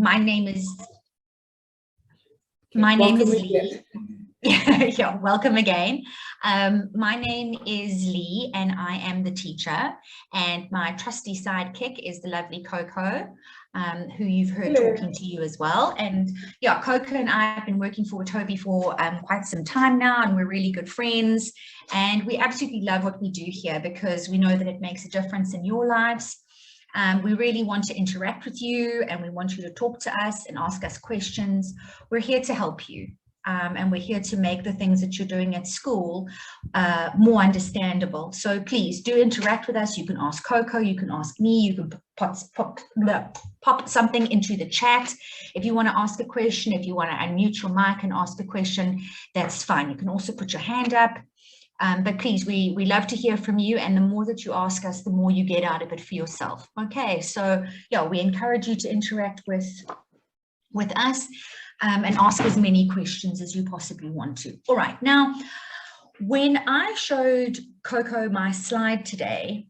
my name is Lee. Yeah, welcome again. My name is Lee and I am the teacher, and my trusty sidekick is the lovely Coco, who you've heard talking to you as well. And yeah, Coco and I have been working for Watobe for quite some time now, and we're really good friends, and we absolutely love what we do here because we know that it makes a difference in your lives. We really want to interact with you, and we want you to talk to us and ask us questions. We're here to help you. And we're here to make the things that you're doing at school more understandable. So please do interact with us. You can ask Coco, you can ask me, you can pop something into the chat. If you want to ask a question, if you want to unmute your mic and ask a question, that's fine. You can also put your hand up. But please, we love to hear from you, and the more that you ask us, the more you get out of it for yourself. Okay, so yeah, we encourage you to interact with us. And ask as many questions as you possibly want to. All right, now, when I showed Coco my slide today,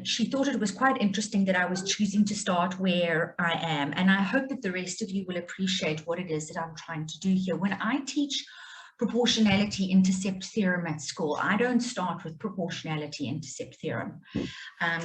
she thought it was quite interesting that I was choosing to start where I am. And I hope that the rest of you will appreciate what it is that I'm trying to do here. When I teach proportionality intercept theorem at school, I don't start with proportionality intercept theorem.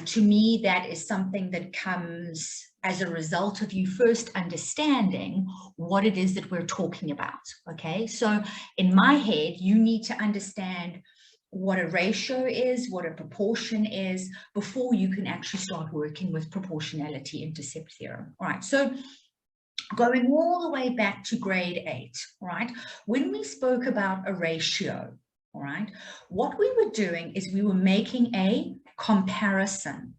To me, that is something that comes as a result of you first understanding what it is that we're talking about. Okay, so in my head, you need to understand what a ratio is, what a proportion is, before you can actually start working with proportionality intercept theorem. All right, so going all the way back to grade 8, all right, when we spoke about a ratio, all right, what we were doing is we were making a comparison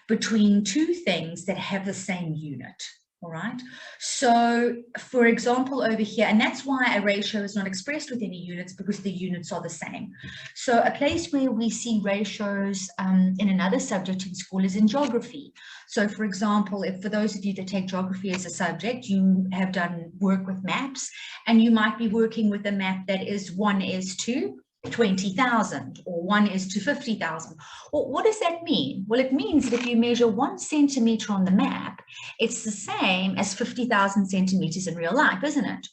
between two things that have the same unit. All right, so for example over here, and that's why a ratio is not expressed with any units, because the units are the same. So a place where we see ratios in another subject in school is in geography. So for example, if for those of you that take geography as a subject, you have done work with maps, and you might be working with a map that is 1:20,000 or 1:50,000. Well, what does that mean? Well, it means that if you measure 1 centimeter on the map, it's the same as 50,000 centimeters in real life, isn't it?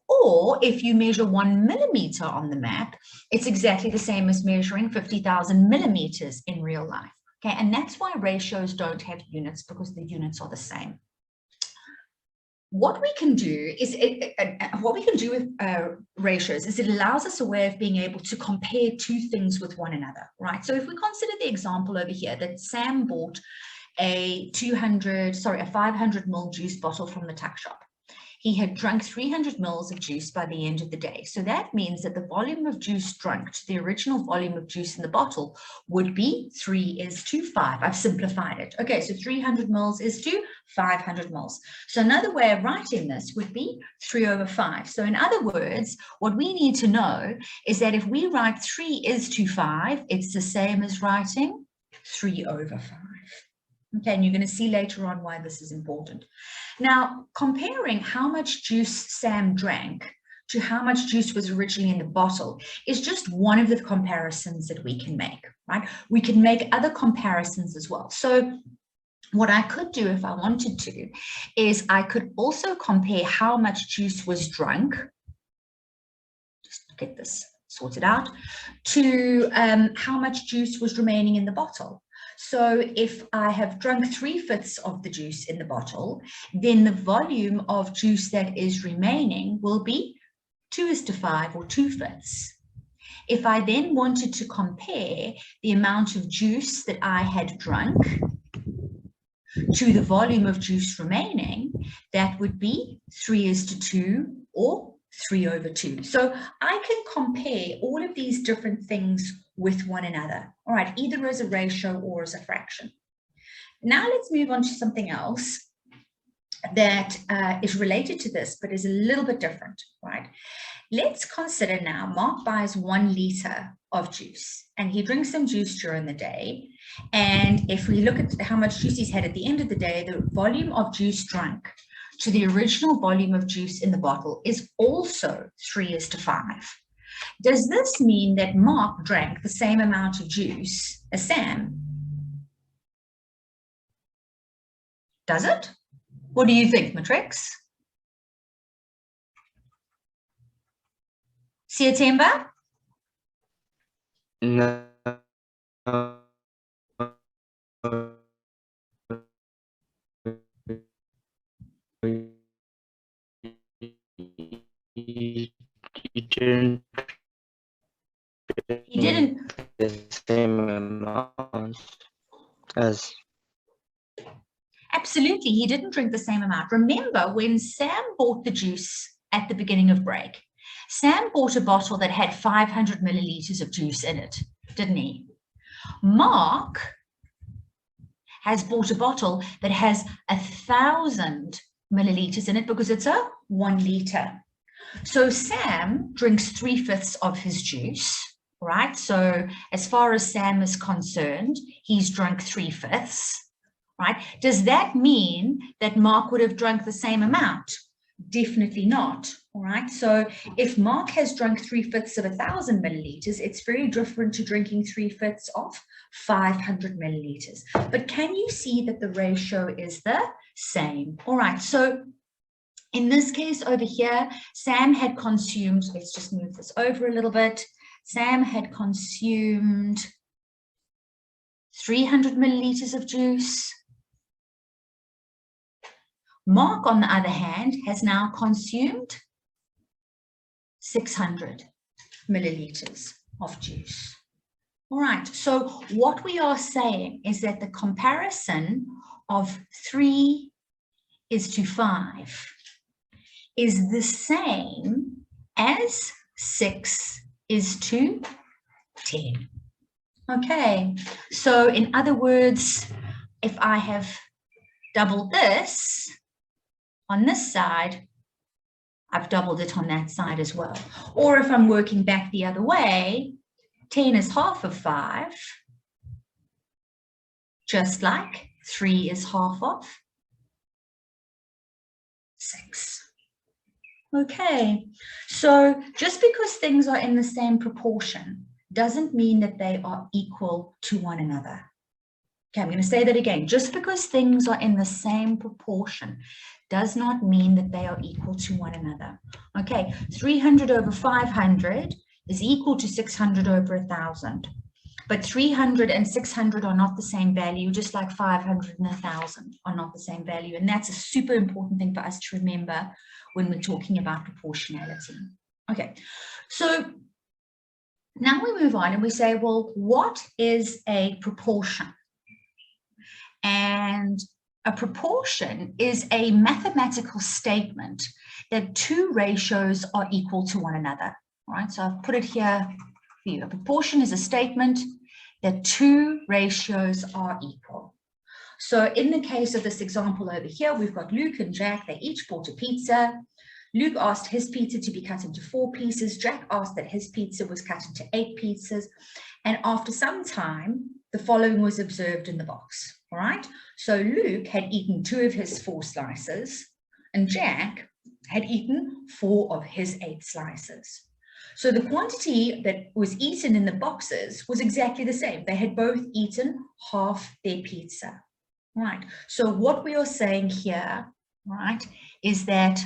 Or if you measure 1 millimeter on the map, it's exactly the same as measuring 50,000 millimeters in real life. Okay, and that's why ratios don't have units, because the units are the same. What we can do is, with ratios is it allows us a way of being able to compare two things with one another, right? So if we consider the example over here that Sam bought a 500 ml juice bottle from the tuck shop. He had drunk 300 mils of juice by the end of the day. So that means that the volume of juice drunk to the original volume of juice in the bottle would be 3:5. I've simplified it. Okay, so 300 mils is to 500 mils. So another way of writing this would be 3/5. So in other words, what we need to know is that if we write 3:5, it's the same as writing 3/5. Okay, and you're going to see later on why this is important. Now, comparing how much juice Sam drank to how much juice was originally in the bottle is just one of the comparisons that we can make, right? We can make other comparisons as well. So what I could do if I wanted to is I could also compare how much juice was drunk, just get this sorted out, to how much juice was remaining in the bottle. So if I have drunk 3/5 of the juice in the bottle, then the volume of juice that is remaining will be 2:5 or 2/5. If I then wanted to compare the amount of juice that I had drunk to the volume of juice remaining, that would be 3:2 or 3/2. So I can compare all of these different things with one another, all right, either as a ratio or as a fraction. Now let's move on to something else that is related to this, but is a little bit different, right? Let's consider now Mark buys 1 liter of juice, and he drinks some juice during the day. And if we look at how much juice he's had at the end of the day, the volume of juice drunk to the original volume of juice in the bottle is also 3:5. Does this mean that Mark drank the same amount of juice as Sam? Does it? What do you think, Matrix? Siatemba? No. He didn't. The same amount as. Absolutely, he didn't drink the same amount. Remember when Sam bought the juice at the beginning of break, Sam bought a bottle that had 500 milliliters of juice in it, didn't he? Mark has bought a bottle that has 1,000 milliliters in it because it's a 1 liter. So Sam drinks 3/5 of his juice, right? So as far as Sam is concerned, he's drunk 3/5, right? Does that mean that Mark would have drunk the same amount? Definitely not, all right? So if Mark has drunk 3/5 of 1,000 milliliters, it's very different to drinking 3/5 of 500 milliliters. But can you see that the ratio is the same? All right, so in this case over here, Sam had consumed, let's just move this over a little bit. Sam had consumed 300 milliliters of juice. Mark, on the other hand, has now consumed 600 milliliters of juice. All right, so what we are saying is that the comparison of 3 is to 5 is the same as 6 is to 10. Okay, so in other words, if I have doubled this on this side, I've doubled it on that side as well. Or if I'm working back the other way, 10 is half of 5, just like 3 is half of 6. Okay, so just because things are in the same proportion doesn't mean that they are equal to one another. Okay, I'm going to say that again. Just because things are in the same proportion does not mean that they are equal to one another. Okay, 300 over 500 is equal to 600 over 1,000. But 300 and 600 are not the same value, just like 500 and 1,000 are not the same value. And that's a super important thing for us to remember when we're talking about proportionality. Okay, so now we move on and we say, well, what is a proportion? And a proportion is a mathematical statement that two ratios are equal to one another. All right, so I've put it here for you. A proportion is a statement that two ratios are equal. So in the case of this example over here, we've got Luke and Jack. They each bought a pizza. Luke asked his pizza to be cut into 4 pieces. Jack asked that his pizza was cut into 8 pieces. And after some time, the following was observed in the box. All right. So Luke had eaten 2 of his 4 slices and Jack had eaten 4 of his 8 slices. So the quantity that was eaten in the boxes was exactly the same. They had both eaten half their pizza. Right. So what we are saying here, right, is that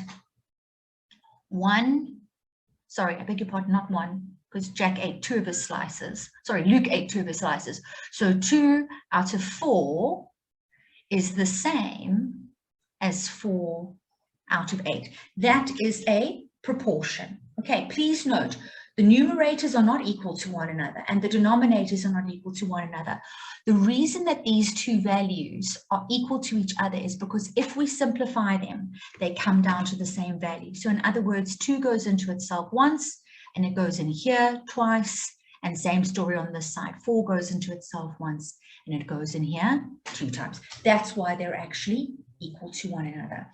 I beg your pardon, not 1, because Jack ate 2 of his slices. Sorry, Luke ate 2 of his slices. So 2 out of 4 is the same as 4 out of 8. That is a proportion. Okay, please note, the numerators are not equal to one another and the denominators are not equal to one another. The reason that these two values are equal to each other is because if we simplify them, they come down to the same value. So in other words, 2 goes into itself once and it goes in here twice, and same story on this side. 4 goes into itself once and it goes in here 2 times. That's why they're actually equal to one another.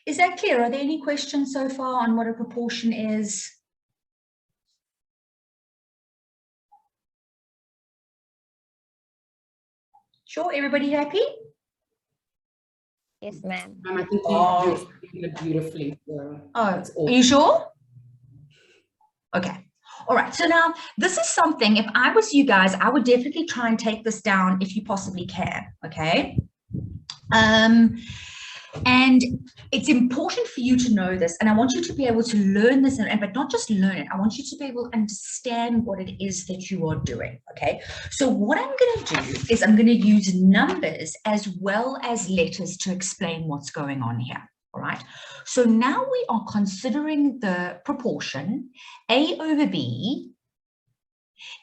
Is that clear? Are there any questions so far on what a proportion is? Sure, everybody happy? Yes, ma'am. I think you explained it beautifully. Are you sure? Okay. All right. So now this is something, if I was you guys, I would definitely try and take this down if you possibly can. Okay. And it's important for you to know this, and I want you to be able to learn this, but not just learn it. I want you to be able to understand what it is that you are doing, okay? So what I'm going to do is I'm going to use numbers as well as letters to explain what's going on here, all right? So now we are considering the proportion A over B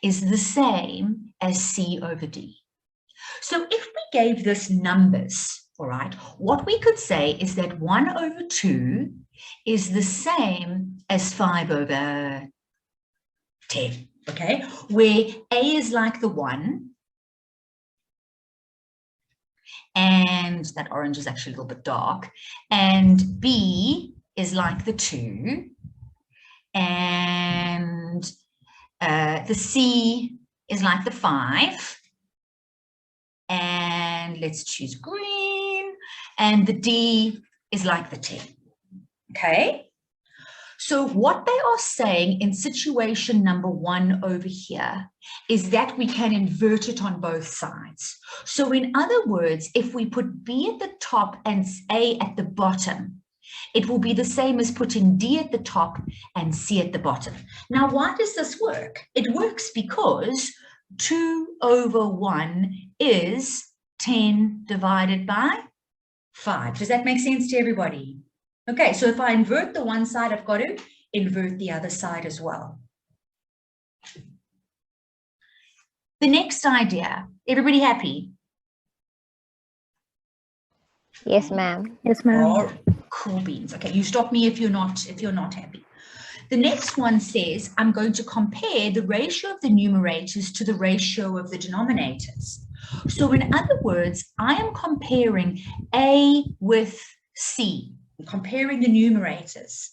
is the same as C over D. So if we gave this numbers, all right, what we could say is that 1 over 2 is the same as 5 over 10, okay, where A is like the 1, and that orange is actually a little bit dark, and B is like the 2, and the C is like the 5, and let's choose green, and the D is like the 10, okay? So what they are saying in situation number 1 over here is that we can invert it on both sides. So in other words, if we put B at the top and A at the bottom, it will be the same as putting D at the top and C at the bottom. Now, why does this work? It works because 2 over 1 is 10 divided by 5. Does that make sense to everybody? Okay, so if I invert the one side, I've got to invert the other side as well. The next idea, everybody happy? Yes, ma'am. Yes, ma'am. Oh, cool beans. Okay, you stop me if you're not happy. The next one says, I'm going to compare the ratio of the numerators to the ratio of the denominators. So in other words, I am comparing A with C, I'm comparing the numerators.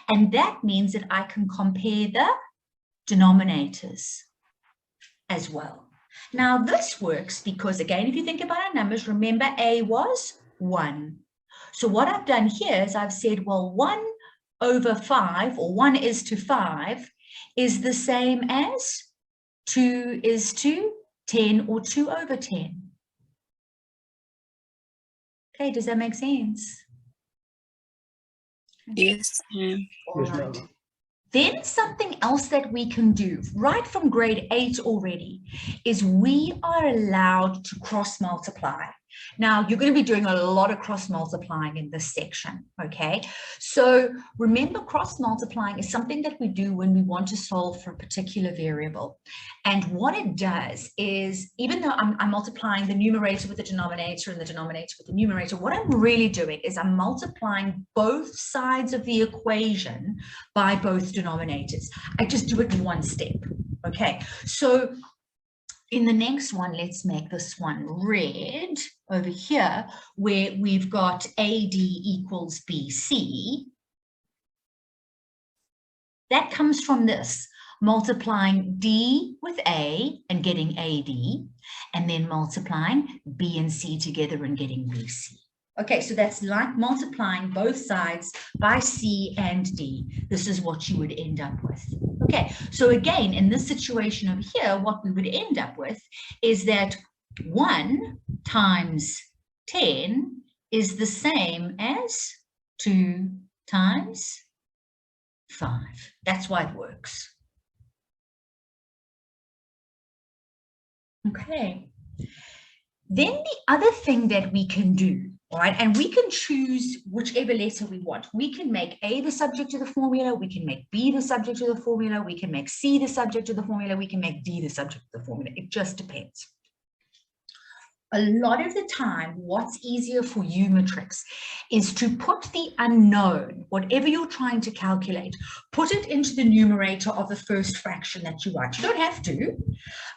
And that means that I can compare the denominators as well. Now this works because, again, if you think about our numbers, remember A was 1. So what I've done here is I've said, well, 1 over 5, or 1 is to 5, is the same as 2 is to 10, or 2 over 10. Okay, does that make sense? Yes, ma'am. All right. Then something else that we can do right from grade 8 already is we are allowed to cross multiply. Now, you're going to be doing a lot of cross multiplying in this section, okay? So remember, cross multiplying is something that we do when we want to solve for a particular variable. And what it does is, even though I'm multiplying the numerator with the denominator and the denominator with the numerator, what I'm really doing is I'm multiplying both sides of the equation by both denominators. I just do it in one step, okay? So in the next one, let's make this one red over here, where we've got AD equals BC. That comes from this, multiplying D with A and getting AD, and then multiplying B and C together and getting BC. Okay, so that's like multiplying both sides by C and D. This is what you would end up with. Okay, so again, in this situation over here, what we would end up with is that 1 times 10 is the same as 2 times 5. That's why it works. Okay. Then the other thing that we can do, all right, and we can choose whichever letter we want. We can make A the subject of the formula, we can make B the subject of the formula, we can make C the subject of the formula, we can make D the subject of the formula. It just depends. A lot of the time, what's easier for you, matrix, is to put the unknown, whatever you're trying to calculate, put it into the numerator of the first fraction that you write. You don't have to,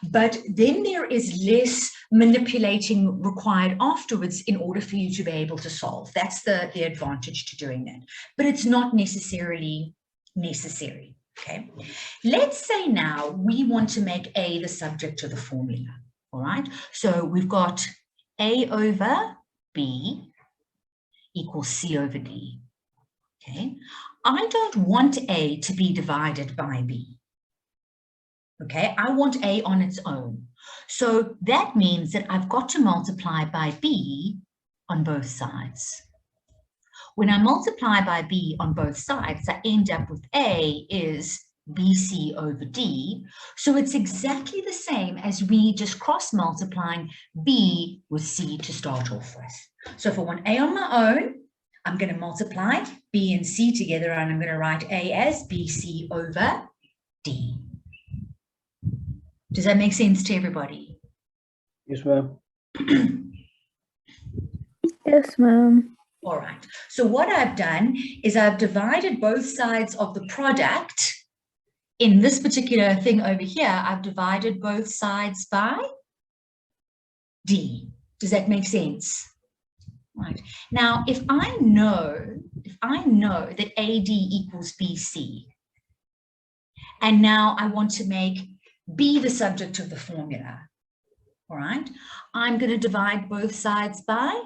but then there is less manipulating required afterwards in order for you to be able to solve. That's the advantage to doing that, but it's not necessarily necessary, okay? Let's say now we want to make A the subject of the formula. All right, so we've got A over B equals C over D. Okay, I don't want A to be divided by B. Okay, I want A on its own. So that means that I've got to multiply by B on both sides. When I multiply by b on both sides, I end up with a is BC over D. So it's exactly the same as me just cross multiplying B with C to start off with. So if I want A on my own, I'm going to multiply B and C together, and I'm going to write A as BC over D. Does that make sense to everybody? Yes, ma'am. Yes, ma'am. All right. So what I've done is I've divided both sides of the product. In this particular thing over here, I've divided both sides by D. Does that make sense? Right. Now, if I know that AD equals BC, and now I want to make B the subject of the formula, all right, I'm going to divide both sides by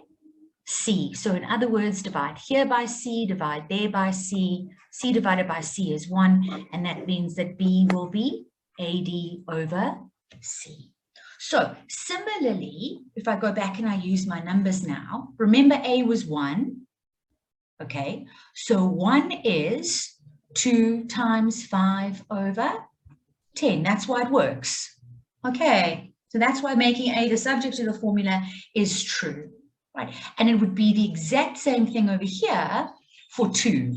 C. So in other words, divide here by C, divide there by C. C divided by C is 1, and that means that B will be AD over C. So similarly, if I go back and I use my numbers now, remember A was 1, okay? So 1 is 2 times 5 over 10. That's why it works, okay? So that's why making A the subject of the formula is true. Right, and it would be the exact same thing over here for 2.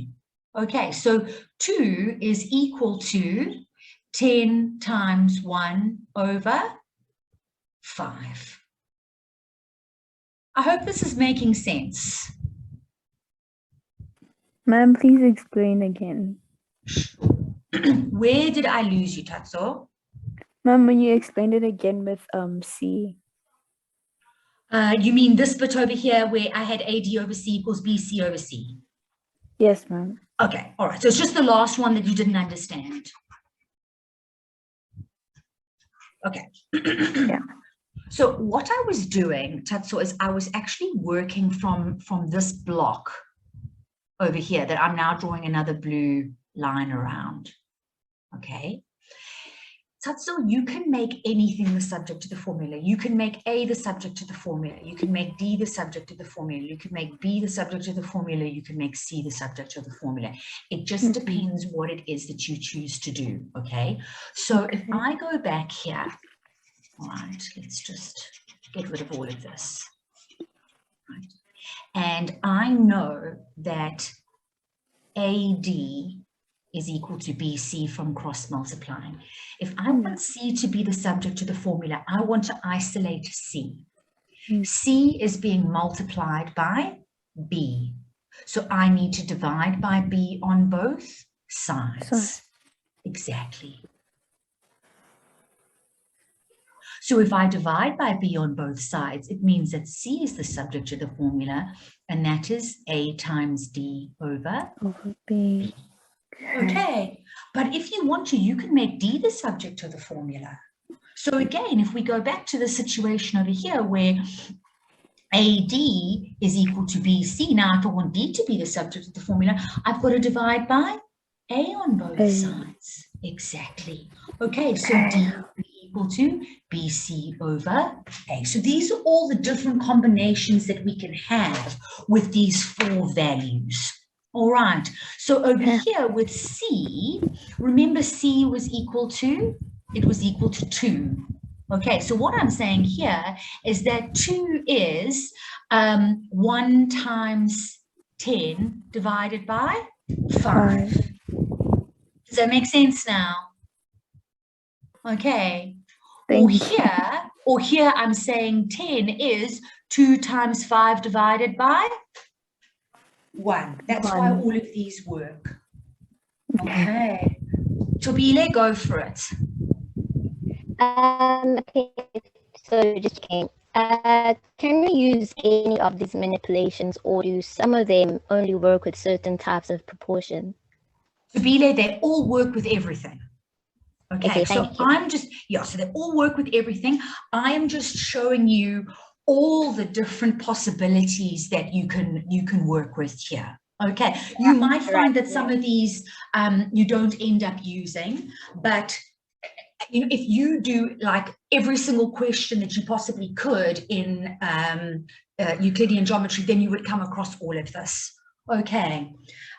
Okay, so 2 is equal to 10 times 1 over 5. I hope this is making sense. Ma'am, please explain again. Where did I lose you, Tatso? Ma'am, when you explained it again with C. You mean this bit over here where I had AD over C equals BC over C? Yes, ma'am. Okay, all right. So it's just the last one that you didn't understand. Okay. Yeah. So what I was doing, Tatso, is I was actually working from this block over here that I'm now drawing another blue line around. Okay. Tatso, you can make anything the subject to the formula. You can make A the subject to the formula. You can make D the subject to the formula. You can make B the subject to the formula. You can make C the subject to the formula. It just depends what it is that you choose to do, okay? So if I go back here, all right, let's just get rid of all of this. Right. And I know that AD is equal to BC from cross multiplying. If I want C to be the subject to the formula, I want to isolate C. C is being multiplied by B. So I need to divide by B on both sides. Exactly. So if I divide by B on both sides, it means that C is the subject to the formula, and that is A times D over B. Okay, but if you want to, you can make D the subject of the formula. So again, if we go back to the situation over here where AD is equal to BC, now if I want D to be the subject of the formula, I've got to divide by A on both sides. Exactly. Okay, so D will be equal to BC over A. So these are all the different combinations that we can have with these 4 values. All right, so over here with C, remember C was equal to, it was equal to 2. Okay, so what I'm saying here is that 2 is 1 times 10 divided by 5. Does that make sense now? Okay, or here I'm saying 10 is 2 times 5 divided by 1. That's why all of these work. Okay. Tobile, go for it. Okay, so just came. Can we use any of these manipulations, or do some of them only work with certain types of proportion? Tobile, they all work with everything. Okay, so I'm just, so they all work with everything. I am just showing you all the different possibilities that you can work with here. Okay, you might find that some of these you don't end up using, but you know, if you do like every single question that you possibly could in Euclidean geometry, then you would come across all of this. Okay.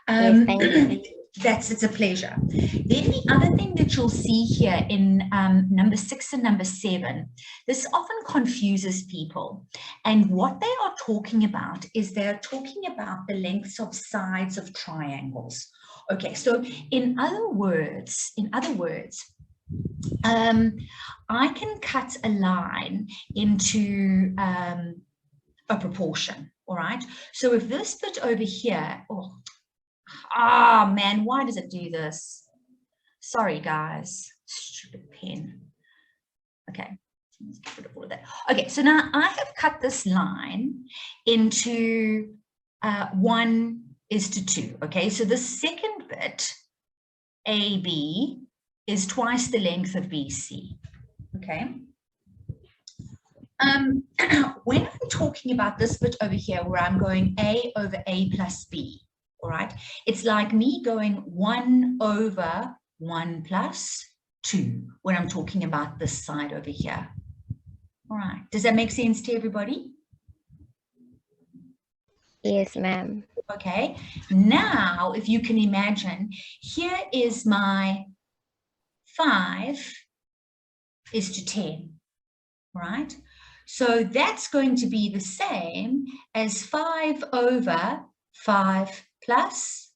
Yes, thank you. It's a pleasure. Then the other thing that you'll see here in number 6 and number 7, this often confuses people. And what they are talking about is they're talking about the lengths of sides of triangles. Okay, so in other words, I can cut a line into a proportion, all right? So if this bit over here, man, why does it do this? Sorry, guys. Stupid pen. Okay, let's get rid of all of that. Okay, so now I have cut this line into 1:2. Okay, so the second bit, AB, is twice the length of BC. Okay. When I'm talking about this bit over here where I'm going A over A plus B, all right, it's like me going 1 over 1 plus 2 when I'm talking about this side over here. All right, does that make sense to everybody? Yes, ma'am. Okay, now if you can imagine, here is my 5:10, right? So that's going to be the same as 5 over 5 plus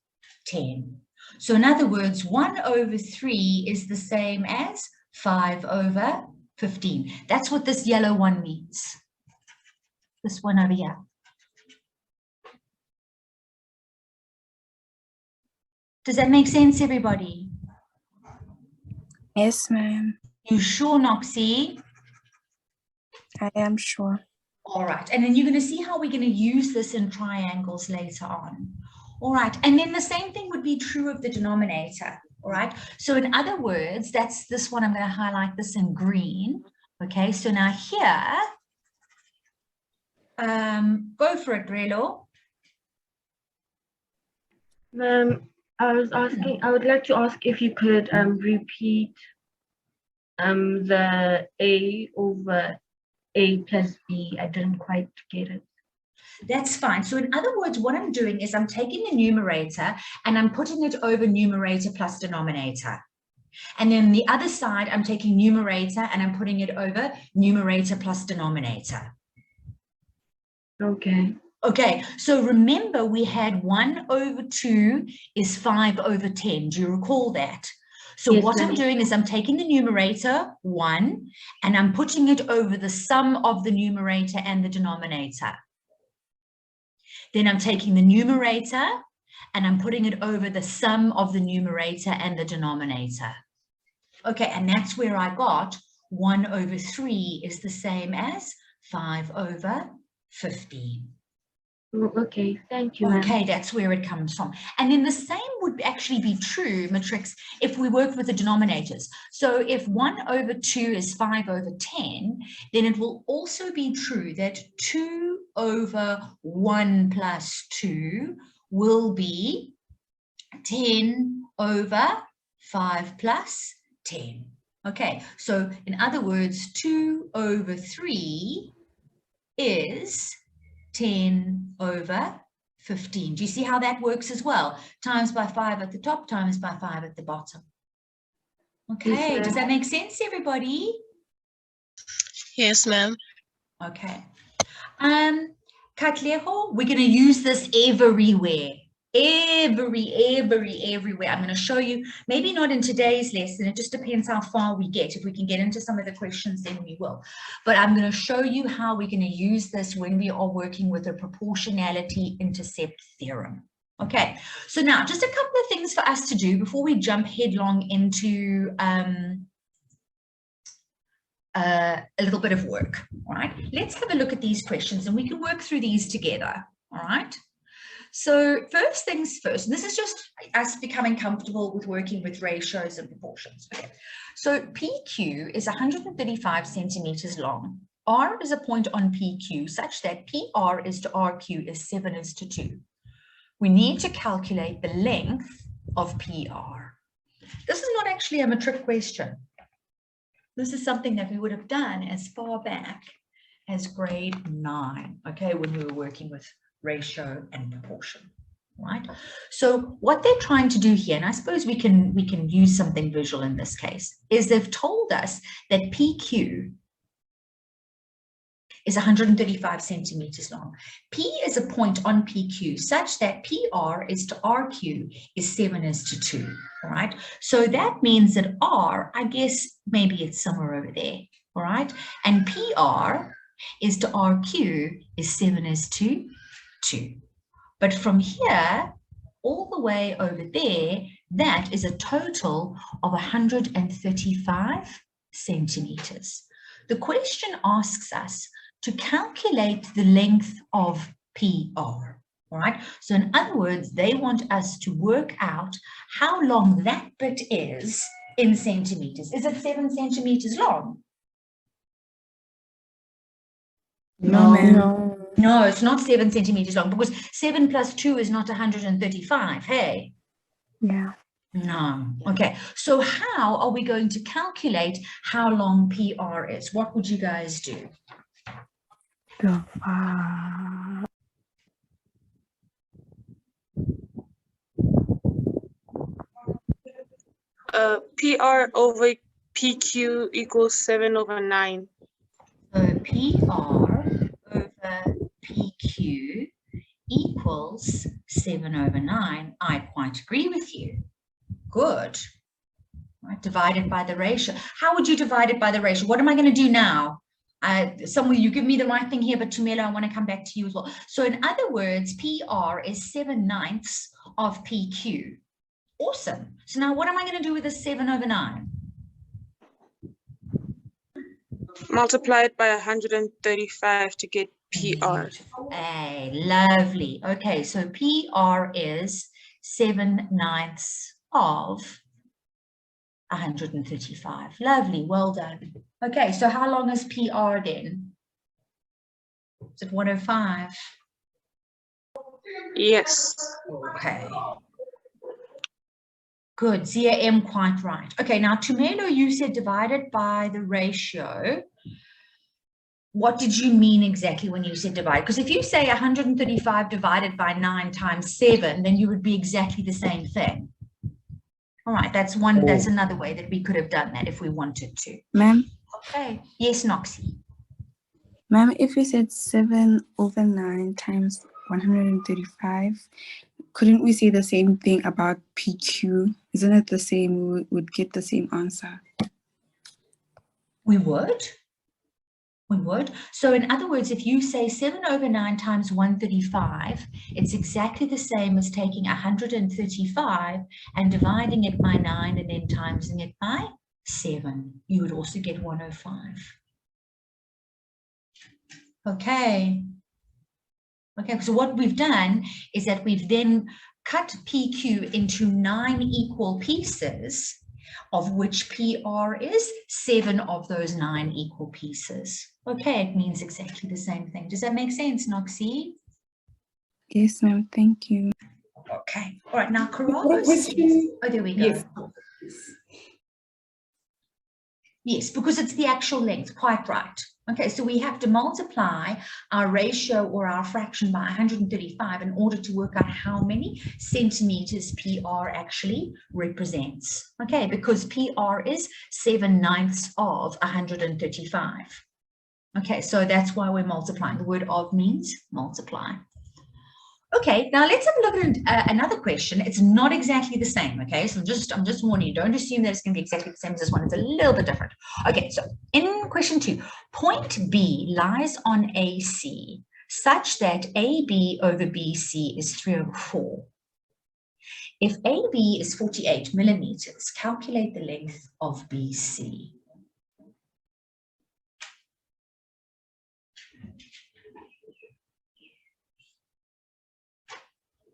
10. So in other words, 1 over 3 is the same as 5 over 15. That's what this yellow one means. This one over here. Does that make sense, everybody? Yes, ma'am. You sure, Noxie? I am sure. All right, and then you're going to see how we're going to use this in triangles later on. All right, and then the same thing would be true of the denominator. All right, so in other words, that's this one. I'm going to highlight this in green. Okay, so now here, go for it, Relo. I would like to ask if you could repeat the A over A plus B. I didn't quite get it. That's fine. So in other words, what I'm doing is I'm taking the numerator and I'm putting it over numerator plus denominator. And then the other side, I'm taking numerator and I'm putting it over numerator plus denominator. Okay. Okay, so remember we had 1 over 2 is 5 over 10. Do you recall that? So yes, what I'm doing is I'm taking the numerator, 1, and I'm putting it over the sum of the numerator and the denominator. Then I'm taking the numerator and I'm putting it over the sum of the numerator and the denominator. Okay, and that's where I got 1 over 3 is the same as 5 over 15. Okay, thank you. Okay, that's where it comes from. And then the same would actually be true, Matrix, if we work with the denominators. So if 1 over 2 is 5 over 10, then it will also be true that 2 over 1 plus 2 will be 10 over 5 plus 10. Okay, so in other words, 2 over 3 is 10 over 15. Do you see how that works as well? Times by 5 at the top, times by 5 at the bottom. Okay, does that make sense, everybody? Yes, ma'am. Okay. Katleho, we're going to use this everywhere. Everywhere. I'm going to show you, maybe not in today's lesson, it just depends how far we get. If we can get into some of the questions, then we will. But I'm going to show you how we're going to use this when we are working with a proportionality intercept theorem. Okay, so now just a couple of things for us to do before we jump headlong into a little bit of work. All right, let's have a look at these questions and we can work through these together. All right. So first things first, this is just us becoming comfortable with working with ratios and proportions. Okay. So PQ is 135 centimeters long. R is a point on PQ such that PR is to RQ is 7 is to 2. We need to calculate the length of PR. This is not actually a matric question. This is something that we would have done as far back as grade 9, okay, when we were working with ratio and proportion. right? So what they're trying to do here, and I suppose we can use something visual in this case, is they've told us that PQ is 135 centimeters long. P is a point on PQ such that PR is to RQ is 7 is to 2, all right? So that means that R, I guess maybe it's somewhere over there, all right? And PR is to RQ is 7 is to 2. But from here all the way over there, that is a total of 135 centimeters. The question asks us to calculate the length of PR, all right? So in other words, they want us to work out how long that bit is in centimeters. Is it 7 centimeters long? No, ma'am. No. No, it's not 7 centimeters long because 7 plus 2 is not 135, hey? Yeah. No. Okay, so how are we going to calculate how long PR is? What would you guys do? PR over PQ equals 7/9. So PR over PQ equals 7/9. I quite agree with you. Good. Right, divided by the ratio. How would you divide it by the ratio? What am I going to do now? Somewhere you give me the right thing here, but Tumelo, I want to come back to you as well. So in other words, PR is 7/9 of PQ. Awesome. So now what am I going to do with this 7/9? Multiply it by 135 to get PR. Hey, lovely. Okay, so PR is 7/9 of 135. Lovely, well done. Okay, so how long is PR then? Is it 105? Yes. Okay. Good, Zia M, quite right. Okay, now Tumelo, you said divided by the ratio. What did you mean exactly when you said divide? Because if you say 135 divided by 9 times 7, then you would be exactly the same thing. All right, that's another way that we could have done that if we wanted to. Ma'am, Okay, yes, Noxie. ma'am, if we said 7/9 times 135, couldn't we say the same thing about PQ? Isn't it the same? We would get the same answer. We would. We would. So in other words, if you say 7/9 times 135, it's exactly the same as taking 135 and dividing it by 9 and then timesing it by 7. You would also get 105. Okay. Okay, so what we've done is that we've then cut PQ into 9 equal pieces, of which PR is 7 of those 9 equal pieces. Okay, it means exactly the same thing. Does that make sense, Noxie? Yes, ma'am. Thank you. Okay. All right, now Carol. Question. Oh, there we go. Yes. Yes, because it's the actual length, quite right. Okay, so we have to multiply our ratio or our fraction by 135 in order to work out how many centimeters PR actually represents. Okay, because PR is 7/9 of 135. Okay, so that's why we're multiplying. The word of means multiply. Okay, now let's have a look at another question. It's not exactly the same, okay? So I'm just warning you, don't assume that it's going to be exactly the same as this one. It's a little bit different. Okay, so in question 2, point B lies on AC such that AB over BC is 3/4. If AB is 48 millimeters, calculate the length of BC.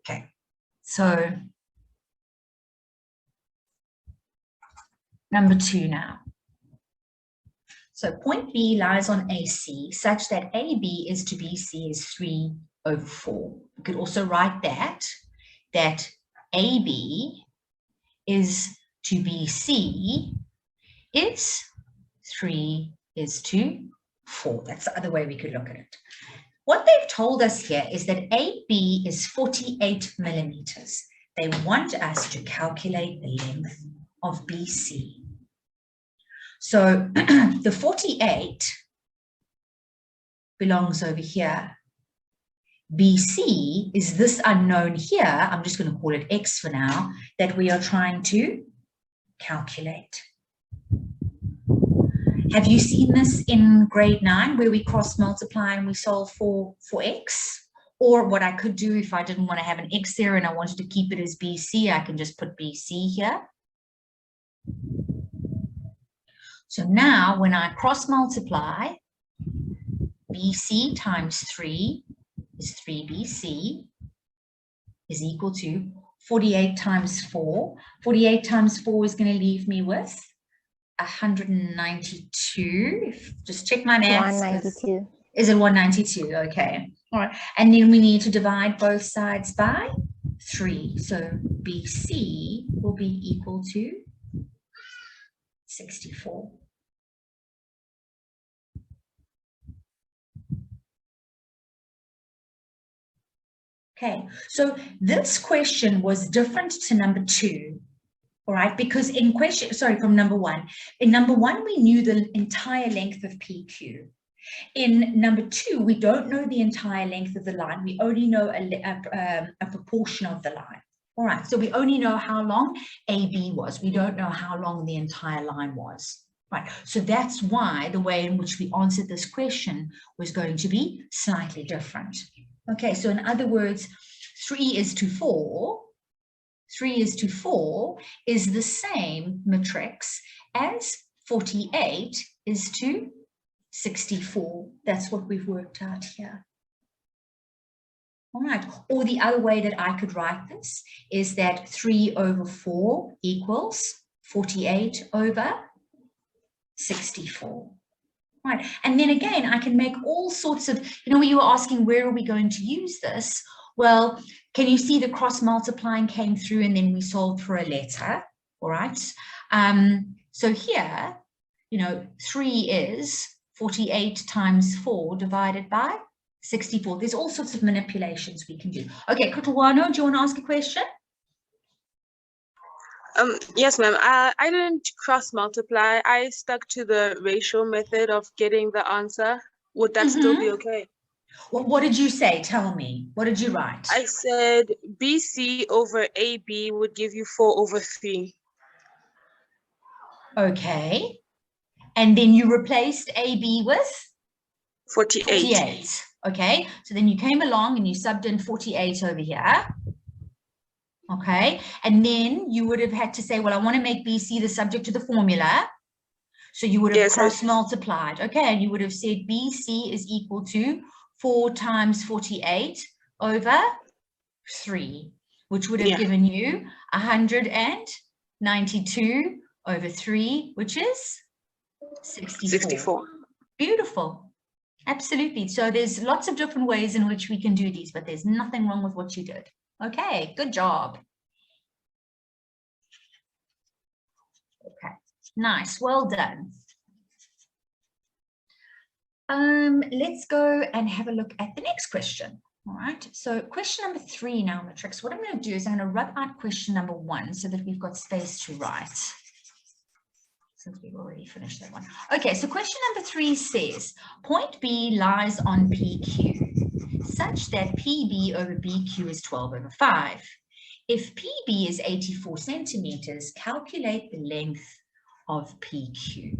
Okay, so number 2 now. So point B lies on AC such that AB is to BC is 3/4. We could also write that AB is to BC is 3/4. That's the other way we could look at it. what they've told us here is that AB is 48 millimeters. They want us to calculate the length of BC. So the 48 belongs over here. BC is this unknown here, I'm just going to call it X for now, that we are trying to calculate. Have you seen this in grade 9 where we cross multiply and we solve for X? Or what I could do if I didn't want to have an X there and I wanted to keep it as BC, I can just put BC here. So now when I cross multiply, BC times 3 is 3BC is equal to 48 times 4. 48 times 4 is going to leave me with 192. Just check my maths. 192. Is it 192? Okay. All right. And then we need to divide both sides by 3. So BC will be equal to 64. Okay, so this question was different to number 2, all right, because in question, sorry, from number 1. In number 1, we knew the entire length of PQ. In number 2, we don't know the entire length of the line. We only know a proportion of the line. All right, so we only know how long AB was. We don't know how long the entire line was. Right, so that's why the way in which we answered this question was going to be slightly different. Okay, so in other words, 3 is to 4. 3 is to 4 is the same matrix as 48 is to 64. That's what we've worked out here. All right, or the other way that I could write this is that 3 over 4 equals 48 over 64. Right, and then again, I can make all sorts of, you know, you were asking where are we going to use this? Well, can you see the cross multiplying came through and then we solved for a letter, all right? So here, you know, 3 is 48 times 4 divided by 64. There's all sorts of manipulations we can do. Okay, Kutulwano, do you want to ask a question? Yes, ma'am. I didn't cross multiply. I stuck to the ratio method of getting the answer. Would that still be okay? Well, what did you say? Tell me. What did you write? I said BC over AB would give you 4 over 3. Okay. And then you replaced AB with? 48. 48. Okay. So then you came along and you subbed in 48 over here. Okay, and then you would have had to say, well, I want to make BC the subject of the formula. So you would have cross multiplied. Okay, and you would have said BC is equal to 4 times 48 over 3, which would have given you 192 over 3, which is 64. Beautiful. Absolutely. So there's lots of different ways in which we can do these, but there's nothing wrong with what you did. Okay, good job. Okay, nice, well done. Let's go and have a look at the next question. All right, so question number 3 now, Matrix. What I'm going to do is I'm going to rub out question number 1 so that we've got space to write, since we've already finished that one. Okay, so question number 3 says, point B lies on PQ such that PB over BQ is 12 over 5. If PB is 84 centimeters, calculate the length of PQ.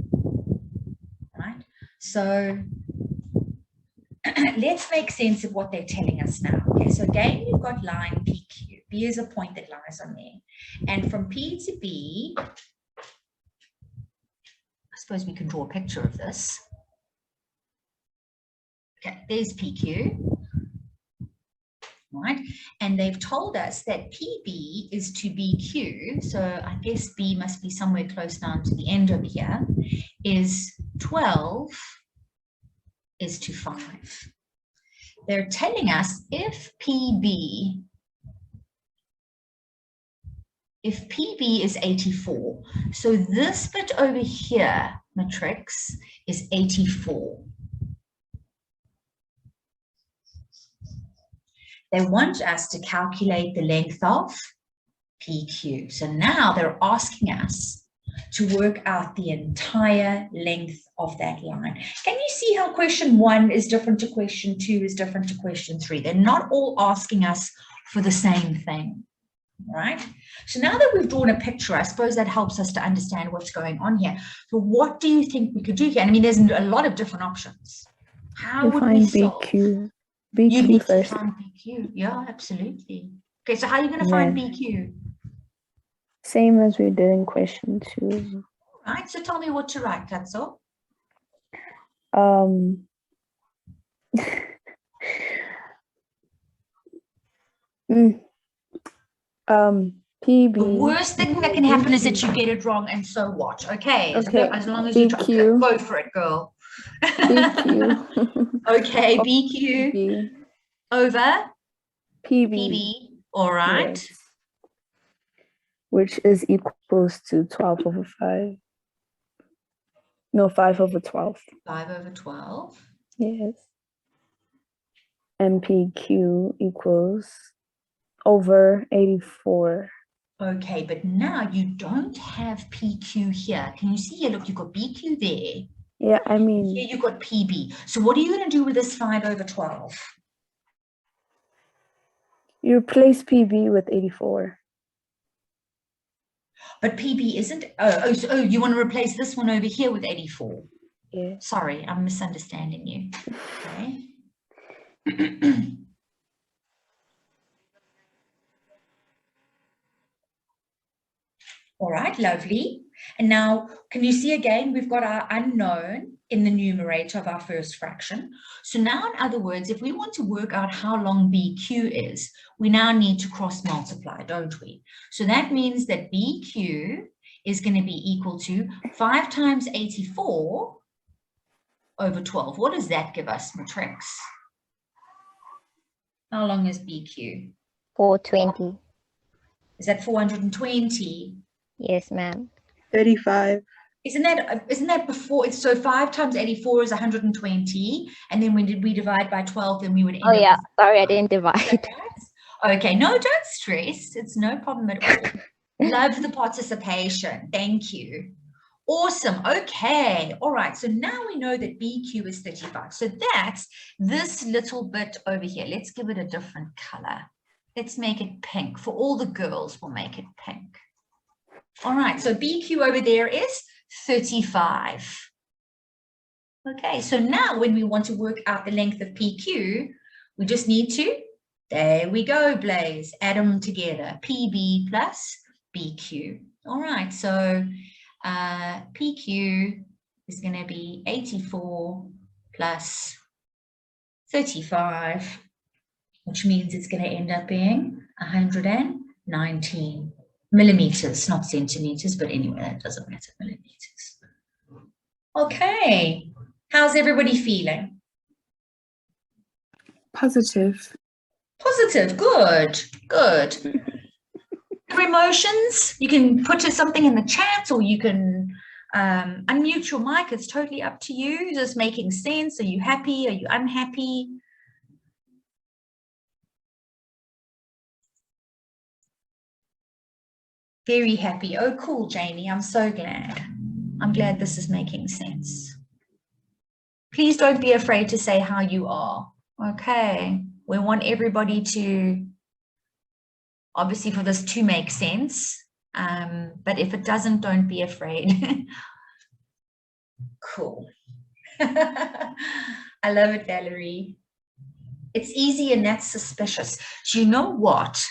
Right? So let's make sense of what they're telling us now. Okay, so again, we've got line PQ. B is a point that lies on there. And from P to B, I suppose we can draw a picture of this. Okay, there's PQ. Right, and they've told us that PB is to BQ, so I guess B must be somewhere close down to the end over here, is 12 is to 5. They're telling us if PB is 84, so this bit over here, matrix, is 84. They want us to calculate the length of PQ. So now they're asking us to work out the entire length of that line. Can you see how question 1 is different to question 2 is different to question 3? They're not all asking us for the same thing, right? So now that we've drawn a picture, I suppose that helps us to understand what's going on here. So what do you think we could do here? I mean, there's a lot of different options. How would we solve? BQ. You BQ need to first. find BQ. Yeah, absolutely. Okay, so how are you going to find BQ? Same as we did in question 2. Right, so tell me what to write, that's all. PB. The worst thing that can happen is that you get it wrong, and so what? Okay, Okay. as long as you try, BQ. go for it, girl. BQ. Okay, BQ PB. over PB. PB. All right. Yes. Which is equals to 12 over 5. No, 5 over 12. 5 over 12. Yes. And PQ equals over 84. Okay, but now you don't have PQ here. Can you see here? Look, you've got BQ there. Yeah, I mean, Here you've got PB. So what are you going to do with this 5 over 12? you replace PB with 84. But PB isn't, so you want to replace this one over here with 84. Yeah. Sorry, I'm misunderstanding you. Okay. All right, lovely. And now, can you see again, we've got our unknown in the numerator of our first fraction. So now, in other words, if we want to work out how long BQ is, we now need to cross multiply, don't we? So that means that BQ is going to be equal to 5 times 84 over 12. What does that give us, Matrix? How long is BQ? 420. Is that 420? Yes, ma'am. 35. Isn't that before? It's so 5 times 84 is 120, and then when did we divide by 12, then we would end Oh up yeah, with- sorry, I didn't divide. Okay, no, don't stress. It's no problem at all. Love the participation. Thank you. Awesome. Okay. All right. So now we know that BQ is 35. So that's this little bit over here. Let's give it a different color. Let's make it pink. For all the girls, we'll make it pink. All right. So BQ over there is 35. Okay. So now when we want to work out the length of PQ, we just need to, there we go, Blaze, add them together. PB plus BQ. All right. So PQ is going to be 84 plus 35, which means it's going to end up being 119 millimeters, not centimeters, but anyway, that doesn't matter, millimeters. Okay, how's everybody feeling? Positive. Positive, good, good. Your emotions, you can put something in the chat, or you can unmute your mic. It's totally up to you. Is this making sense? Are you happy? Are you unhappy? Very happy. Oh, cool, Jamie. I'm so glad. I'm glad this is making sense. Please don't be afraid to say how you are. Okay. We want everybody to, obviously, for this to make sense. But if it doesn't, don't be afraid. Cool. I love it, Valerie. It's easy and that's suspicious. Do you know what?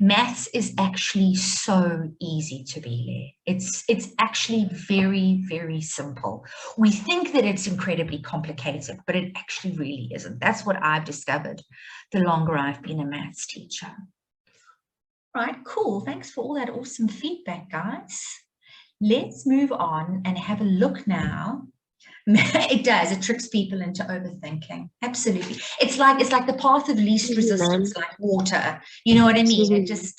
Maths is actually so easy to be there. It's actually very, very simple. We think that it's incredibly complicated, but it actually really isn't. That's what I've discovered the longer I've been a maths teacher. Right, cool. Thanks for all that awesome feedback, guys. Let's move on and have a look now. It does. It tricks people into overthinking. Absolutely. It's like the path of least resistance, like water. You know what I mean? It just,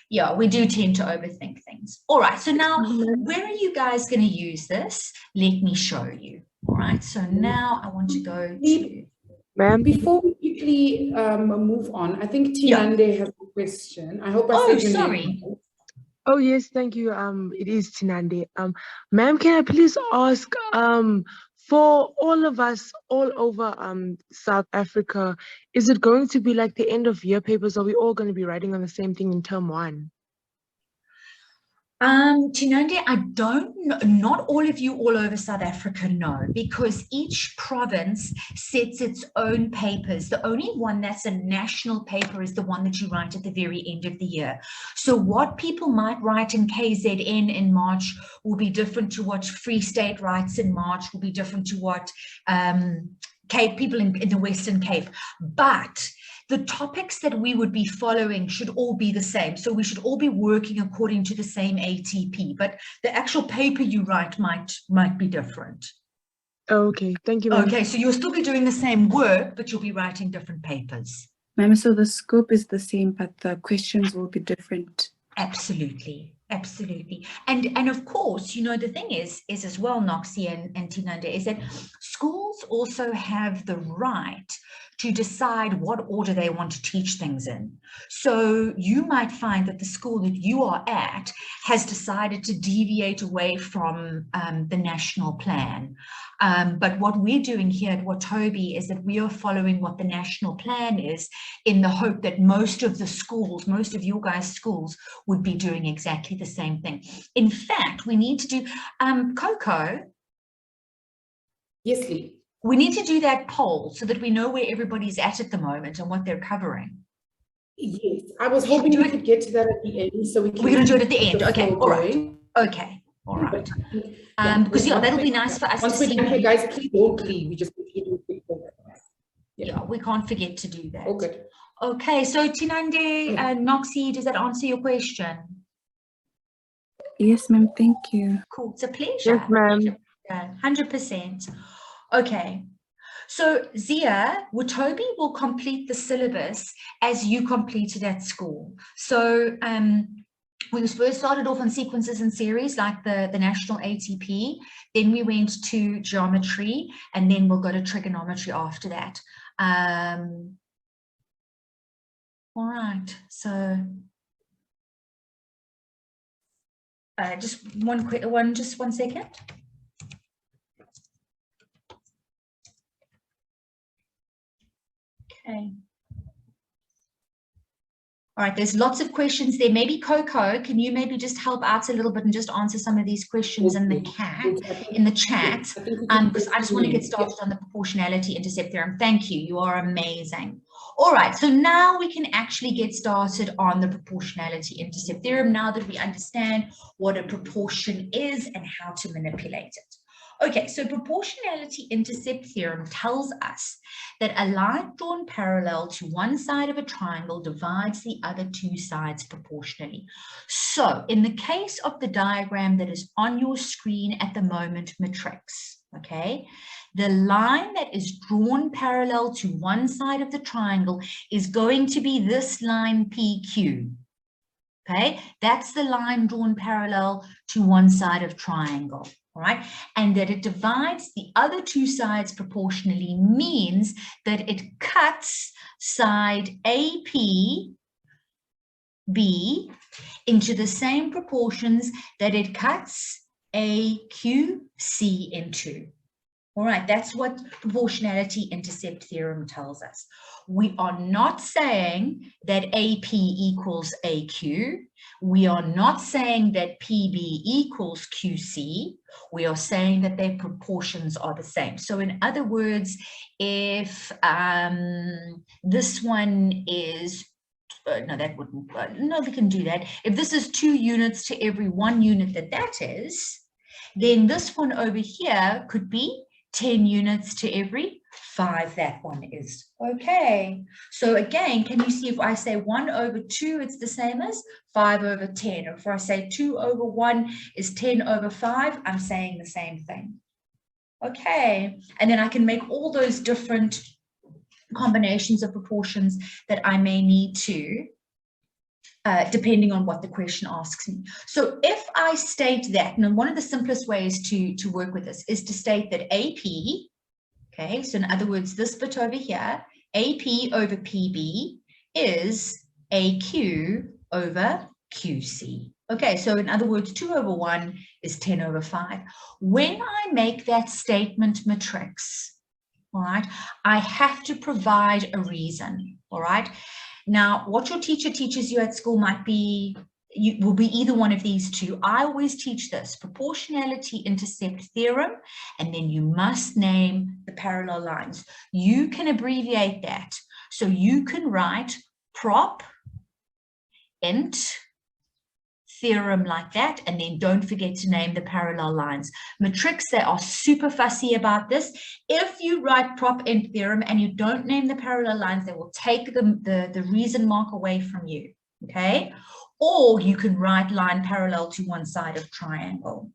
yeah, we do tend to overthink things. All right. So now, where are you guys going to use this? Let me show you. All right. So now I want to go to. Ma'am, Before we quickly move on, I think Yeah. Tinande has a question. I hope I Oh, said your sorry. name right. Oh yes, thank you. It is Tinande. Ma'am, can I please ask, for all of us all over South Africa, is it going to be like the end of year papers? Are we all going to be writing on the same thing in term 1? Tinande, I don't know, not all of you all over South Africa know, because each province sets its own papers. The only one that's a national paper is the one that you write at the very end of the year. So what people might write in KZN in March will be different to what Free State writes in March, will be different to what Cape people in the Western Cape. But the topics that we would be following should all be the same. So we should all be working according to the same ATP, but the actual paper you write might be different. Okay, thank you, ma'am. Okay, so you'll still be doing the same work, but you'll be writing different papers. Ma'am, so the scope is the same, but the questions will be different. Absolutely, absolutely. And of course, you know, the thing is as well, Noxie and Tinande, is that schools also have the right to decide what order they want to teach things in. So you might find that the school that you are at has decided to deviate away from the national plan. But what we're doing here at Watobe is that we are following what the national plan is, in the hope that most of the schools, most of your guys' schools, would be doing exactly the same thing. In fact, we need to do, Coco. Yes, Lee. We need to do that poll so that we know where everybody's at the moment and what they're covering. Yes, I was hoping we could get to that at the end, so we can. We're going to do it at the end. Okay, flow all right. going. Okay, all right. Yeah, Because yeah, that'll be nice for us to once we're see. done here, guys, please don't leave. We just need to do a quick poll. Yeah, we can't forget to do that. Oh, good. Okay, so Tinande and Noxie, does that answer your question? Yes, ma'am, thank you. Cool, it's a pleasure. Yes, ma'am. 100%. Okay, so Zia, Watobe will complete the syllabus as you completed at school. So we first started off on sequences and series like the national ATP, then we went to geometry, and then we'll go to trigonometry after that. All right, so just one second. Okay. All right, there's lots of questions there. Maybe Coco, can you maybe just help out a little bit and just answer some of these questions in the chat? Because I just want to get started on the proportionality intercept theorem. Thank you. You are amazing. All right, so now we can actually get started on the proportionality intercept theorem now that we understand what a proportion is and how to manipulate it. Okay, so proportionality intercept theorem tells us that a line drawn parallel to one side of a triangle divides the other two sides proportionally. So in the case of the diagram that is on your screen at the moment, Matrix, okay, the line that is drawn parallel to one side of the triangle is going to be this line PQ. Okay, that's the line drawn parallel to one side of triangle. All right, and that it divides the other two sides proportionally means that it cuts side APB into the same proportions that it cuts AQC into. All right, that's what proportionality intercept theorem tells us. We are not saying that AP equals AQ. We are not saying that PB equals QC. We are saying that their proportions are the same. So in other words, if this one is, no, that wouldn't, no, we can do that. If this is 2 units to every 1 unit that is, then this one over here could be 10 units to every 5 that one is. Okay, so again, can you see if I say 1 over 2, it's the same as 5 over 10. Or if I say 2 over 1 is 10 over 5, I'm saying the same thing. Okay, and then I can make all those different combinations of proportions that I may need to, depending on what the question asks me. So if I state that, and one of the simplest ways to work with this is to state that AP Okay, so in other words, this bit over here, AP over PB is AQ over QC. Okay, so in other words, 2 over 1 is 10 over 5. When I make that statement matrix, all right, I have to provide a reason, all right? Now, what your teacher teaches you at school might be, will be either one of these two. I always teach this, proportionality intercept theorem, and then you must name the parallel lines. You can abbreviate that. So you can write prop int theorem like that, and then don't forget to name the parallel lines. Matrix, they are super fussy about this. If you write prop int theorem and you don't name the parallel lines, they will take the reason mark away from you, okay? Or you can write line parallel to one side of triangle.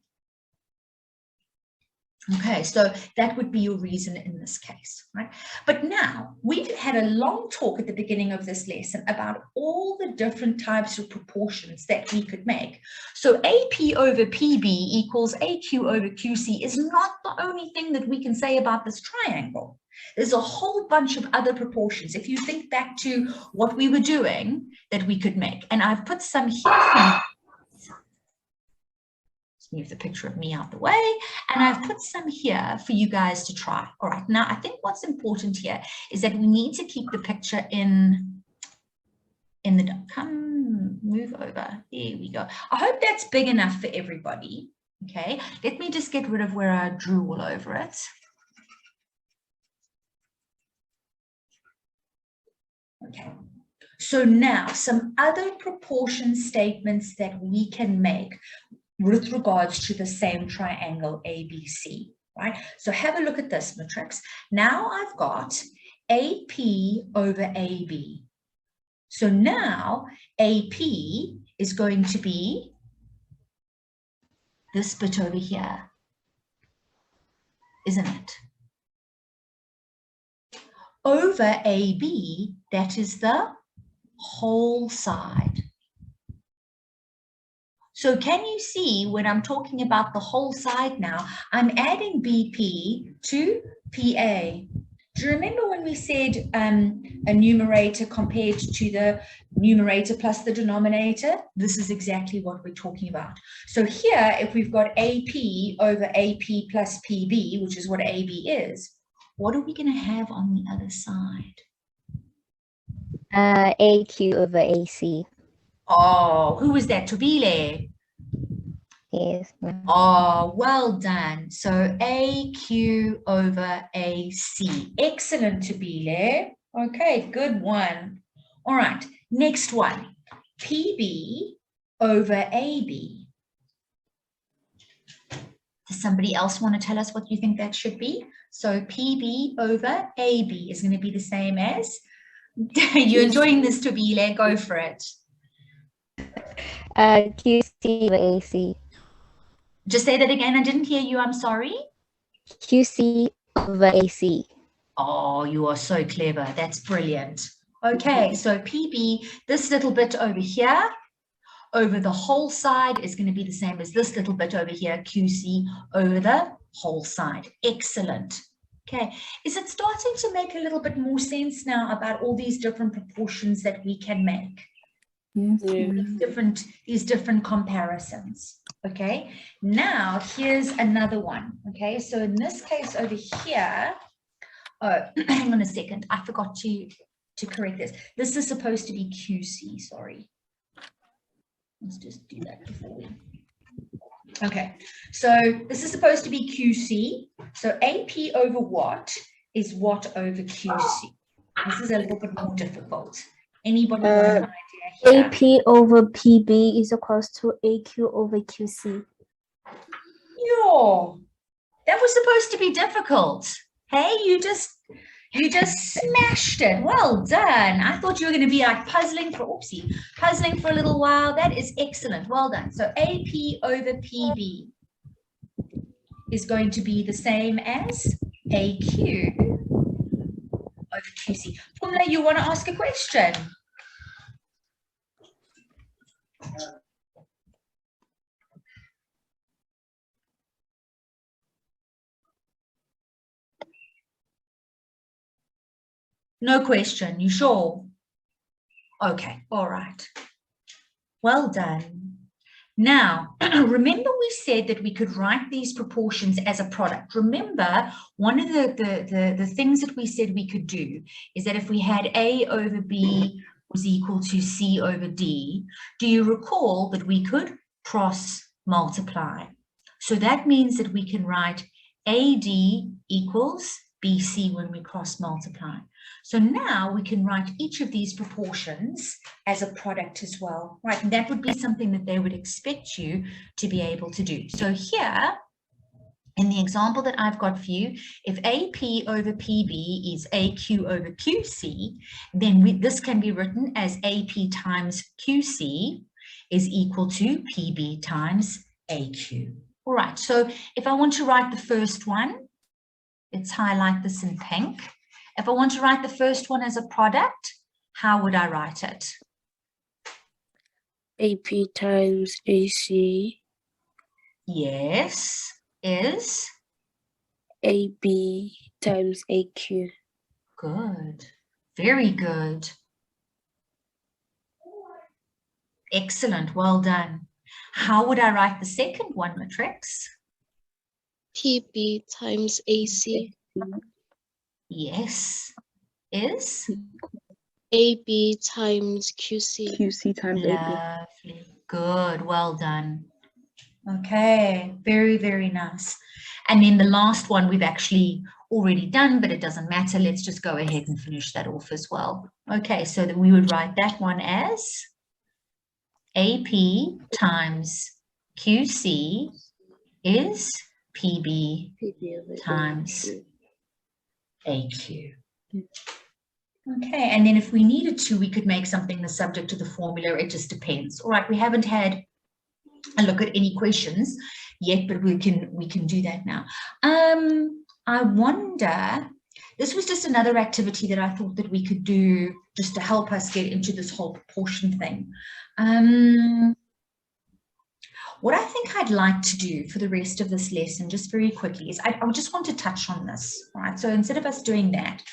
Okay, so that would be your reason in this case, right? But now, we've had a long talk at the beginning of this lesson about all the different types of proportions that we could make. So AP over PB equals AQ over QC is not the only thing that we can say about this triangle. There's a whole bunch of other proportions. If you think back to what we were doing that we could make, and I've put some here. Move the picture of me out the way, and I've put some here for you guys to try. All right, now I think what's important here is that we need to keep the picture in the, move over, there we go. I hope that's big enough for everybody. Okay, let me just get rid of where I drew all over it. Okay, so now some other proportion statements that we can make with regards to the same triangle ABC, right? So have a look at this matrix. Now I've got AP over AB. So now AP is going to be this bit over here, isn't it? Over AB, that is the whole side. So can you see when I'm talking about the whole side now, I'm adding BP to PA. Do you remember when we said a numerator compared to the numerator plus the denominator? This is exactly what we're talking about. So here, if we've got AP over AP plus PB, which is what AB is, what are we going to have on the other side? AQ over AC. Oh, who was that? Tobile? Yes. Oh, well done. So AQ over AC. Excellent, Tobile. Okay, good one. All right, next one. PB over AB. Does somebody else want to tell us what you think that should be? So PB over AB is going to be the same as... You're enjoying this, Tobile. Go for it. QC over AC. Just say that again. I didn't hear you. I'm sorry. QC over AC. Oh, you are so clever. That's brilliant. Okay, so PB, this little bit over here, over the whole side is going to be the same as this little bit over here, QC over the whole side. Excellent. Okay, is it starting to make a little bit more sense now about all these different proportions that we can make? Yes. These different comparisons. Okay, now here's another one. Okay, so in this case over here, oh, hang on a second, I forgot to correct this. This is supposed to be QC, sorry. Let's just do that before we... Okay, so this is supposed to be QC. So AP over what is what over QC? This is a little bit more difficult. Anybody want an idea here? AP over PB is equals to AQ over QC. Yeah, that was supposed to be difficult. Hey, you just smashed it. Well done. I thought you were going to be like puzzling for a little while. That is excellent. Well done. So AP over PB is going to be the same as AQ over QC. Pumla, you want to ask a question? No question, you sure? Okay, all right. Well done. Now, remember we said that we could write these proportions as a product. Remember, one of the things that we said we could do is that if we had A over B was equal to C over D, do you recall that we could cross multiply? So that means that we can write AD equals BC when we cross multiply. So now we can write each of these proportions as a product as well, right? And that would be something that they would expect you to be able to do. So here, in the example that I've got for you, if AP over PB is AQ over QC, then this can be written as AP times QC is equal to PB times AQ. All right, so if I want to write the first one, let's highlight this in pink. If I want to write the first one as a product, how would I write it? AP times AC. Yes, is? AB times AQ. Good, very good. Excellent, well done. How would I write the second one, Matrix? PB times AC. Yes, is? AB times QC. QC times AB. Lovely, good, well done. Okay, very, very nice. And then the last one we've actually already done, but it doesn't matter. Let's just go ahead and finish that off as well. Okay, so that we would write that one as AP times QC is PB times AQ. Okay, and then if we needed to, we could make something the subject of the formula. It just depends. All right, we haven't had a look at any questions yet, but we can do that now. I wonder, this was just another activity that I thought that we could do just to help us get into this whole proportion thing. What I think I'd like to do for the rest of this lesson, just very quickly, is I just want to touch on this, right? So instead of us doing that,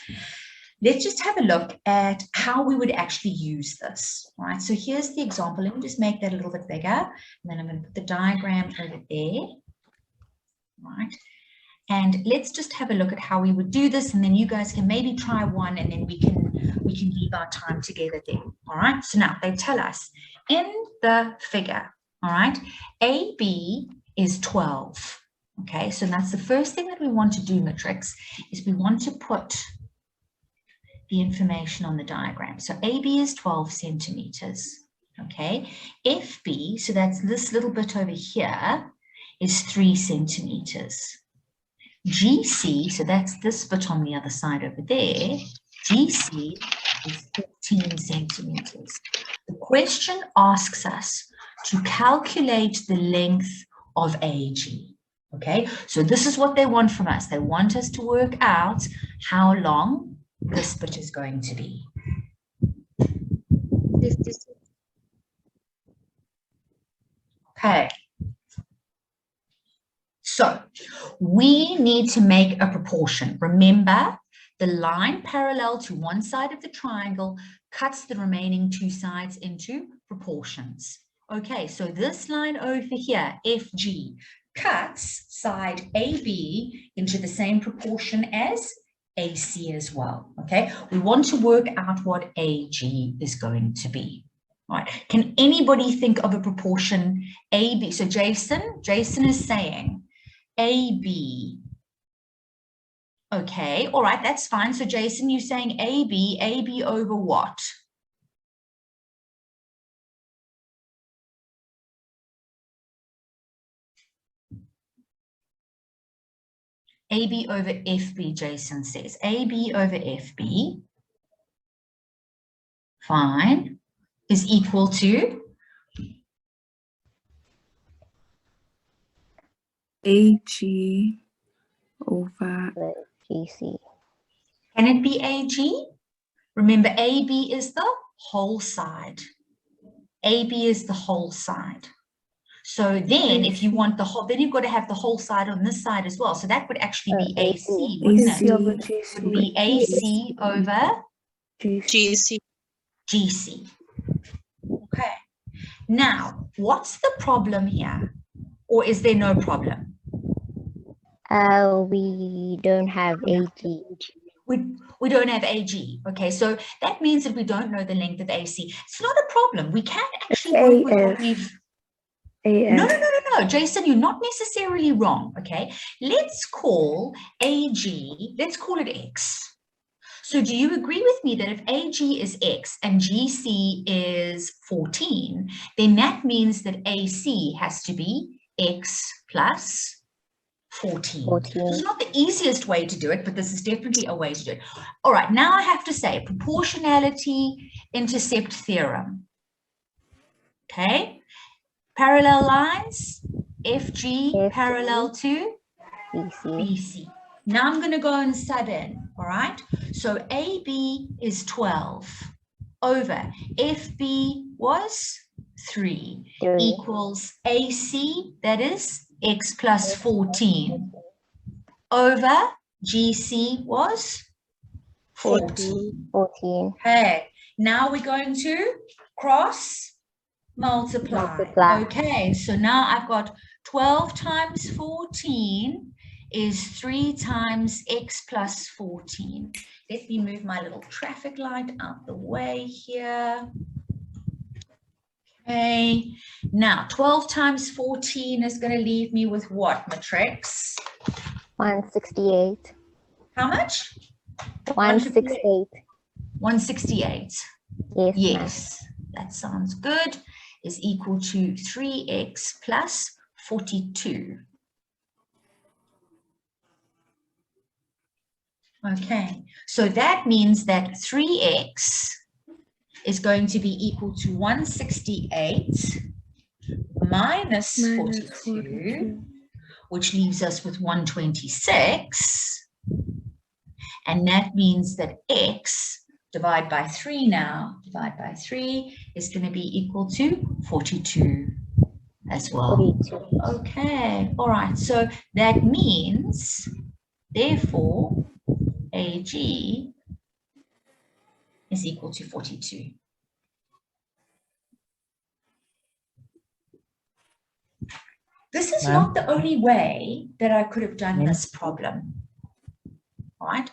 let's just have a look at how we would actually use this, right? So here's the example. Let me just make that a little bit bigger, and then I'm going to put the diagram over there, right? And let's just have a look at how we would do this, and then you guys can maybe try one, and then we can leave our time together there. All right, so now they tell us in the figure, all right, AB is 12. Okay, so that's the first thing that we want to do, Matrix, is we want to put the information on the diagram. So AB is 12 centimeters. Okay, FB, so that's this little bit over here, is 3 centimeters. GC, so that's this bit on the other side over there, GC is 15 centimeters. The question asks us to calculate the length of AG. Okay, so this is what they want from us. They want us to work out how long this bit is going to be. 56. Okay. So we need to make a proportion. Remember, the line parallel to one side of the triangle cuts the remaining two sides into proportions. Okay, so this line over here, FG, cuts side AB into the same proportion as AC as well. Okay, we want to work out what AG is going to be. All right, can anybody think of a proportion AB? So Jason is saying AB. Okay, all right, that's fine. So Jason, you're saying AB over what? AB over FB, Jason says. AB over FB, fine, is equal to? AG over GC. Can it be AG? Remember, AB is the whole side. AB is the whole side. So then if you want the whole, then you've got to have the whole side on this side as well. So that would actually be AC, wouldn't AC it? over It would be AC over GC. GC. Okay. Now, what's the problem here? Or is there no problem? We don't have AG. We don't have AG. Okay, so that means that we don't know the length of AC. It's not a problem. We can actually work with what we've... No, Jason, you're not necessarily wrong, okay? Let's call AG, let's call it X. So do you agree with me that if AG is X and GC is 14, then that means that AC has to be X plus 14. This is not the easiest way to do it, but this is definitely a way to do it. All right, now I have to say proportionality intercept theorem. Okay, parallel lines, FG parallel to BC. Now I'm going to go and sub in, all right? So AB is 12 over FB was 3 equals AC, that is X plus 14, over GC was 14. Okay, now we're going to cross multiply. Okay, so now I've got 12 times 14 is 3 times X plus 14. Let me move my little traffic light out the way here. Okay, now 12 times 14 is going to leave me with what, Matrix? 168. How much? 168. 168. Yes. Yes, that sounds good. Is equal to 3x plus 42. Okay, so that means that 3x is going to be equal to 168 minus 42, which leaves us with 126. And that means that x, divide by 3 now, divide by 3 is going to be equal to 42 as well. 42. Okay, all right, so that means, therefore, AG is equal to 42. This is not the only way that I could have done this problem. All right,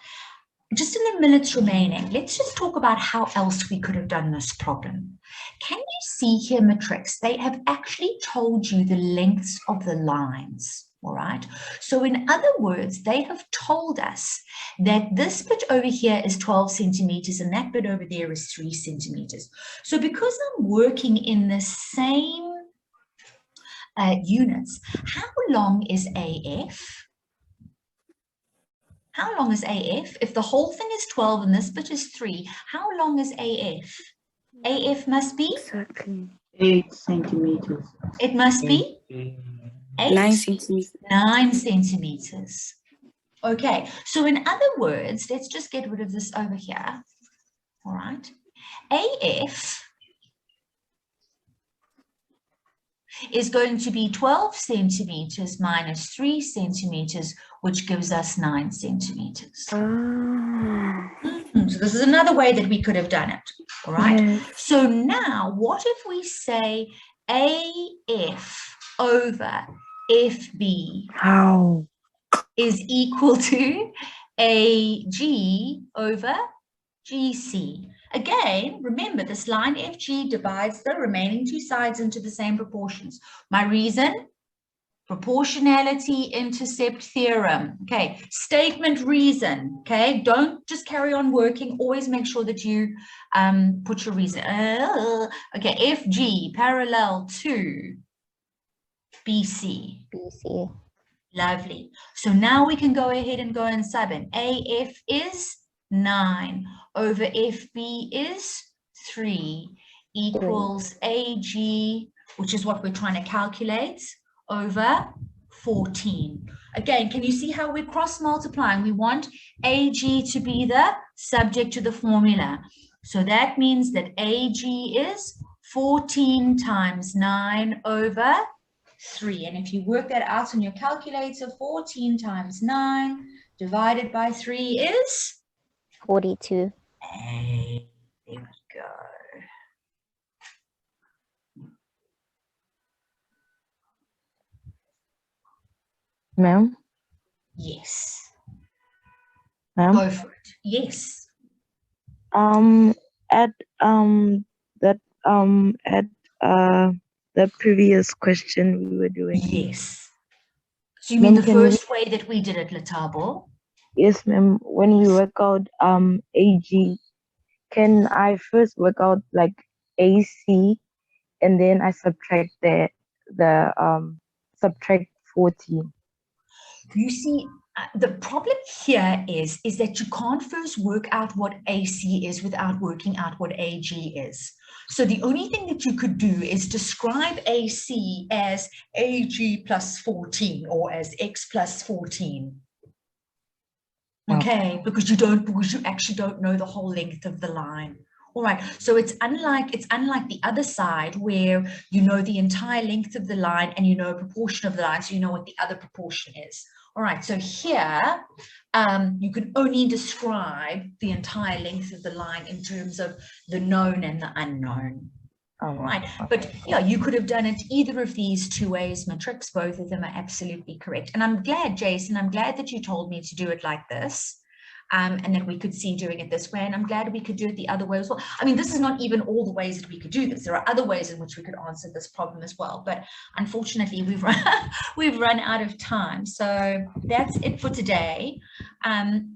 just in the minutes remaining, let's just talk about how else we could have done this problem. Can you see here, Matrix? They have actually told you the lengths of the lines. All right, so in other words, they have told us that this bit over here is 12 centimeters and that bit over there is 3 centimeters. So because I'm working in the same units, how long is AF? How long is AF? If the whole thing is 12 and this bit is 3, how long is AF? AF must be? Exactly. 8 centimeters. It must be? 9 centimeters. 9 centimeters. Okay, so in other words, let's just get rid of this over here. All right. AF is going to be 12 centimeters minus 3 centimeters, which gives us 9 centimeters. So this is another way that we could have done it. All right. Yes. So now what if we say AF over FB is equal to AG over GC? Again, remember this line FG divides the remaining two sides into the same proportions. My reason? Proportionality intercept theorem. Okay, statement reason. Okay, don't just carry on working. Always make sure that you put your reason. Okay, FG parallel to BC. BC. Lovely. So now we can go ahead and go and sub in. AF is 9 over FB is 3 equals AG, which is what we're trying to calculate, over 14. Again, can you see how we're cross multiplying? We want AG to be the subject to the formula. So that means that AG is 14 times 9 over 3. And if you work that out on your calculator, 14 times 9 divided by 3 is? 42. A. There we go. Ma'am? Yes. Ma'am? Go for it. Yes. At the previous question we were doing. Yes. So you mean Ma'am, the first way that we did it, Latabo? Yes, ma'am. When we work out AG, can I first work out like AC and then I subtract subtract 14? You see, the problem here is that you can't first work out what AC is without working out what AG is. So the only thing that you could do is describe AC as AG plus 14 or as X plus 14. Okay, because you actually don't know the whole length of the line. All right, so it's unlike the other side where you know the entire length of the line and you know a proportion of the line, so you know what the other proportion is. All right, so here you can only describe the entire length of the line in terms of the known and the unknown. All right, but yeah, you could have done it either of these two ways, Matrix. Both of them are absolutely correct. And I'm glad, Jason, I'm glad that you told me to do it like this. And that we could see doing it this way. And I'm glad we could do it the other way as well. I mean, this is not even all the ways that we could do this. There are other ways in which we could answer this problem as well. But unfortunately, we've run out of time. So that's it for today.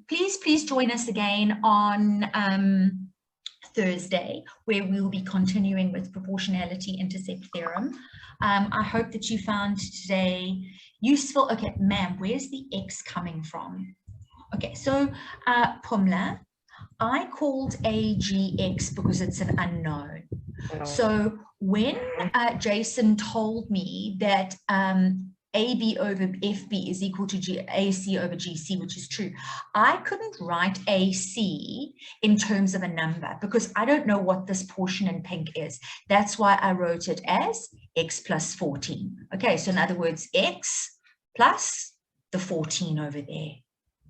Please join us again on Thursday, where we'll be continuing with proportionality intercept theorem. I hope that you found today useful. Okay, ma'am, where's the X coming from? Okay, so Pumla, I called AGX because it's an unknown. So when Jason told me that AB over FB is equal to AC over GC, which is true, I couldn't write AC in terms of a number because I don't know what this portion in pink is. That's why I wrote it as X plus 14. Okay, so in other words, X plus the 14 over there.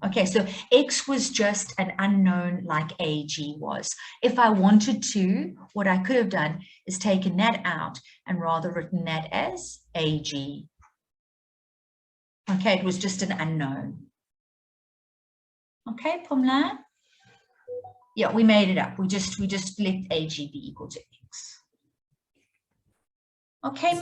Okay, so X was just an unknown like AG was. If I wanted to, what I could have done is taken that out and rather written that as AG. Okay, it was just an unknown. Okay, Pumla? Yeah, we made it up. We just let AG be equal to X. Okay,